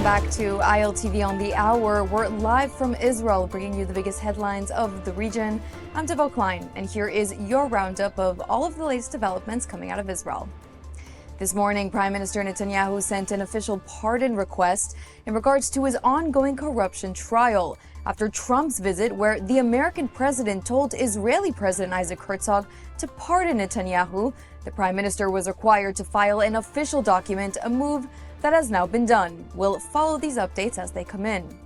back to ILTV on the Hour. We're live from Israel, bringing you the biggest headlines of the region. I'm Devo Klein, and here is your roundup of all of the latest developments coming out of Israel. This morning, Prime Minister Netanyahu sent an official pardon request in regards to his ongoing corruption trial after Trump's visit, where the American president told Israeli President Isaac Herzog to pardon Netanyahu. The Prime Minister was required to file an official document, a move that has now been done. We'll follow these updates as they come in.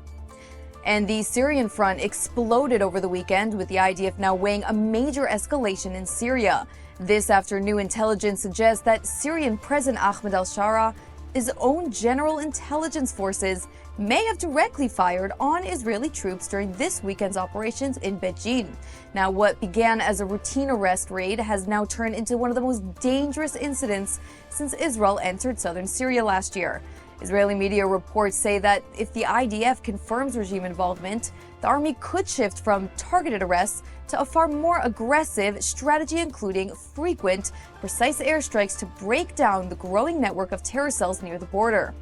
And the Syrian front exploded over the weekend, with the IDF now weighing a major escalation in Syria. This after new intelligence suggests that Syrian President Ahmed al-Shara, his own general intelligence forces, may have directly fired on Israeli troops during this weekend's operations in Beijing. Now, what began as a routine arrest raid has now turned into one of the most dangerous incidents since Israel entered southern Syria last year. Israeli media reports say that if the IDF confirms regime involvement, the army could shift from targeted arrests to a far more aggressive strategy, including frequent, precise airstrikes to break down the growing network of terror cells near the border.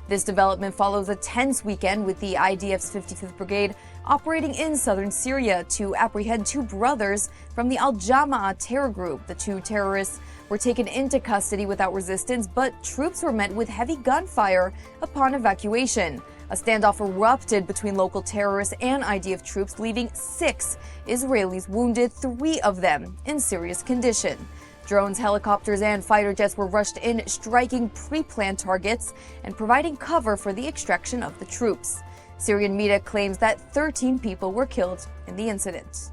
This development follows a tense weekend with the IDF's 55th Brigade operating in southern Syria to apprehend two brothers from the Al-Jama'ah terror group. The two terrorists were taken into custody without resistance, but troops were met with heavy gunfire upon evacuation. A standoff erupted between local terrorists and IDF troops, leaving 6 Israelis wounded, 3 of them in serious condition. Drones, helicopters, and fighter jets were rushed in, striking pre-planned targets and providing cover for the extraction of the troops. Syrian media claims that 13 people were killed in the incident.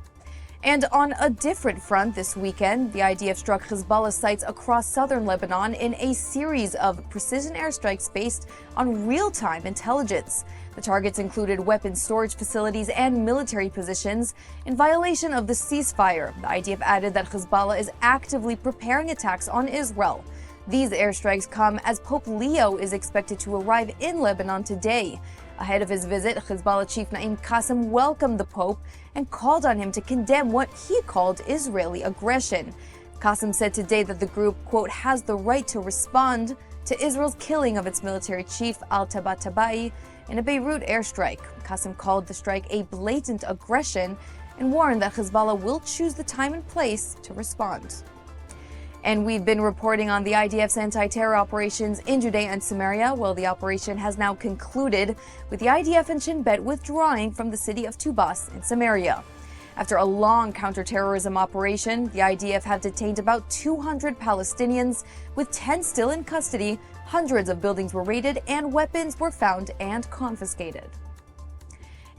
And on a different front this weekend, the IDF struck Hezbollah sites across southern Lebanon in a series of precision airstrikes based on real-time intelligence. The targets included weapons storage facilities and military positions in violation of the ceasefire. The IDF added that Hezbollah is actively preparing attacks on Israel. These airstrikes come as Pope Leo is expected to arrive in Lebanon today. Ahead of his visit, Hezbollah chief Naim Qassem welcomed the Pope and called on him to condemn what he called Israeli aggression. Qassem said today that the group, quote, has the right to respond to Israel's killing of its military chief al-Tabatabai in a Beirut airstrike. Qassem called the strike a blatant aggression and warned that Hezbollah will choose the time and place to respond. And we've been reporting on the IDF's anti-terror operations in Judea and Samaria. Well, the operation has now concluded, with the IDF and Shin Bet withdrawing from the city of Tubas in Samaria. After a long counterterrorism operation, the IDF have detained about 200 Palestinians, with 10 still in custody. Hundreds of buildings were raided and weapons were found and confiscated.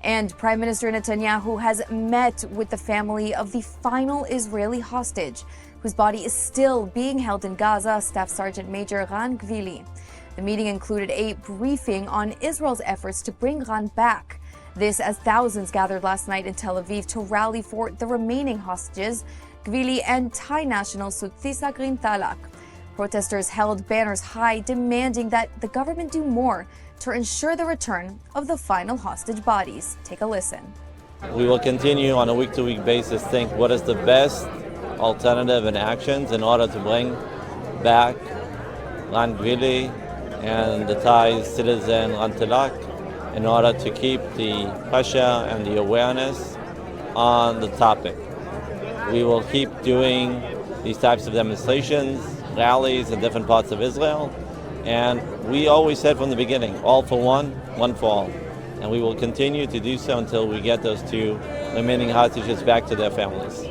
And Prime Minister Netanyahu has met with the family of the final Israeli hostage, whose body is still being held in Gaza, Staff Sergeant Major Ran Gvili. The meeting included a briefing on Israel's efforts to bring Ran back. This as thousands gathered last night in Tel Aviv to rally for the remaining hostages, Gvili and Thai national Sutsisa Green Talak. Protesters held banners high, demanding that the government do more to ensure the return of the final hostage bodies. Take a listen. We will continue on a week-to-week basis think what is the best alternative and actions in order to bring back Ran Gvili and the Thai citizen Ran Talak, in order to keep the pressure and the awareness on the topic. We will keep doing these types of demonstrations, rallies in different parts of Israel, and we always said from the beginning, all for one, one for all. And we will continue to do so until we get those 2 remaining hostages back to their families.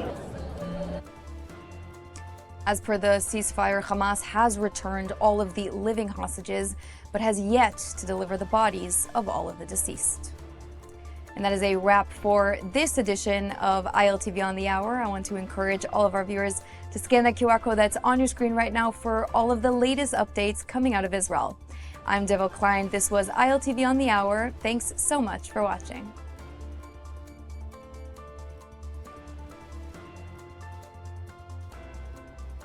As per the ceasefire, Hamas has returned all of the living hostages, but has yet to deliver the bodies of all of the deceased. And that is a wrap for this edition of ILTV on the Hour. I want to encourage all of our viewers to scan that QR code that's on your screen right now for all of the latest updates coming out of Israel. I'm Devo Klein. This was ILTV on the Hour. Thanks so much for watching.